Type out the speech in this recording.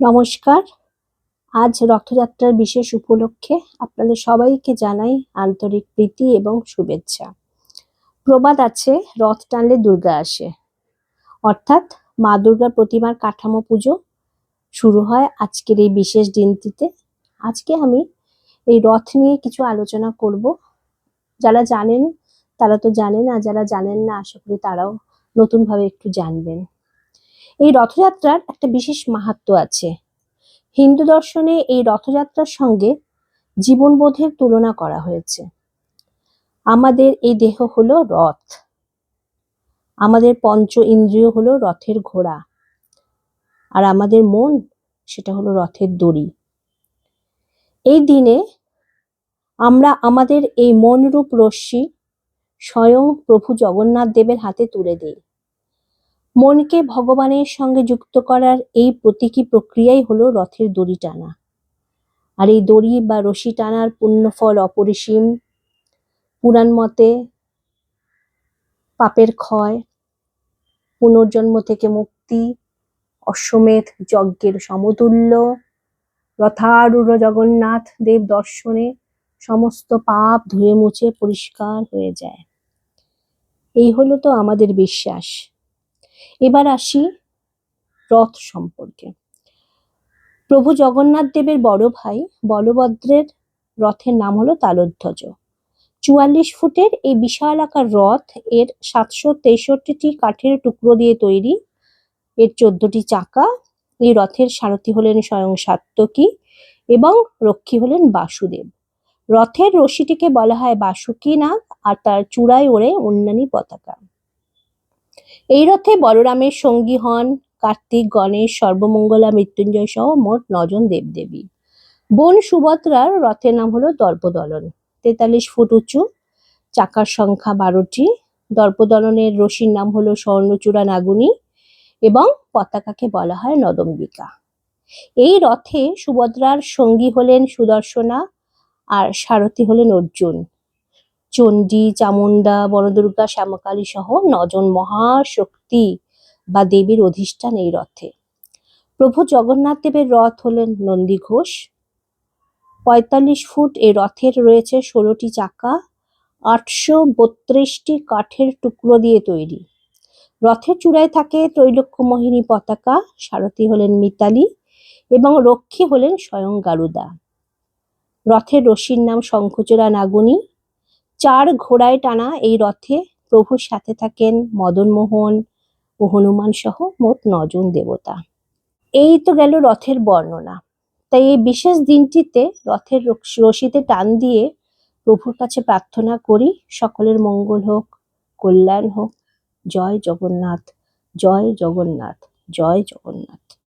নমস্কার। আজ রথযাত্রার বিশেষ উপলক্ষে আপনাদের সবাইকে জানাই আন্তরিক প্রীতি এবং শুভেচ্ছা। প্রবাদ আছে, রথ টানলে দুর্গা আসে। অর্থাৎ মা দুর্গার প্রতিমার কাঠামো পুজো শুরু হয় আজকের এই বিশেষ দিনটিতে। আজকে আমি এই রথ নিয়ে কিছু আলোচনা করব। যারা জানেন তারা তো জানেন, আর যারা জানেন না আশা করি তারাও নতুনভাবে একটু জানবেন। এই রথযাত্রার একটা বিশেষ মাহাত্ম্য আছে। হিন্দু দর্শনে এই রথযাত্রার সঙ্গে জীবনবোধের তুলনা করা হয়েছে। আমাদের এই দেহ হলো রথ, আমাদের পঞ্চ ইন্দ্রিয় হলো রথের ঘোড়া, আর আমাদের মন সেটা হলো রথের দড়ি। এই দিনে আমরা আমাদের এই মনরূপ রশ্মি স্বয়ং প্রভু জগন্নাথ দেবের হাতে তুলে দিই। মনকে ভগবানের সঙ্গে যুক্ত করার এই প্রতীকী প্রক্রিয়াই হলো রথের দড়ি টানা। আর এই দড়ি বা রশি টানার পুণ্যফল অপরিসীম। পুরাণ মতে পাপের ক্ষয়, পুনর্জন্ম থেকে মুক্তি, অশ্বমেধ যজ্ঞের সমতুল্য, রথারূঢ় জগন্নাথ দেব দর্শনে সমস্ত পাপ ধুয়ে মুছে পরিষ্কার হয়ে যায়। এই হলো তো আমাদের বিশ্বাস। এবার আসি রথ সম্পর্কে। প্রভু জগন্নাথ দেবের বড় ভাই বলভদ্রের রথের নাম হলো তালধ্বজ। ৪৪ ফুটের এই বিশাল আকার রথ এর ৭৬৩টি কাঠের টুকরো দিয়ে তৈরি। এর ১৪টি চাকা। এই রথের সারথি হলেন স্বয়ং সাত্ত্বকী এবং রক্ষী হলেন বাসুদেব। রথের রশিটিকে বলা হয় বাসুকী নাগ, আর তার চূড়ায় ওড়ে উন্ননী পতাকা। এই রথে বলরামের সঙ্গী হন কার্তিক, গণেশ, সর্বমঙ্গলা, মৃত্যুঞ্জয় সহ মোট ৯ জন দেবদেবী। বোন সুভদ্রার রথের নাম হলো দর্পদলন। ৪৩ ফুট উঁচু, চাকার সংখ্যা ১২টি। দর্পদলনের রশির নাম হলো স্বর্ণচূড়া নাগুনী এবং পতাকাকে বলা হয় নদম্বিকা। এই রথে সুভদ্রার সঙ্গী হলেন সুদর্শনা আর সারথি হলেন অর্জুন। চণ্ডী, চামুণ্ডা, বনদুর্গা, শ্যামাকালী সহ ৯ জন মহাশক্তি বা দেবীর অধিষ্ঠান এই রথে। প্রভু জগন্নাথ দেবের রথ হলেন নন্দীঘোষ। ৪৫ ফুট এই রথের রয়েছে ১৬টি চাকা, ৮৩২টি কাঠের টুকরো দিয়ে তৈরি। রথের চূড়ায় থাকে ত্রৈলোক্যমোহিনী পতাকা, সারথি হলেন মিতালি এবং রক্ষী হলেন স্বয়ং গারুদা। রথের রশির নাম শঙ্খচূড়া নাগুনী। ৪ ঘোড়ায় টানা এই রথে প্রভুর সাথে থাকেন মদনমোহন ও হনুমান সহ মোট ৯ জন দেবতা। এই তো গেল রথের বর্ণনা। তাই এই বিশেষ দিনটিতে রথের রশিতে টান দিয়ে প্রভুর কাছে প্রার্থনা করি সকলের মঙ্গল হোক, কল্যাণ হোক। জয় জগন্নাথ, জয় জগন্নাথ, জয় জগন্নাথ।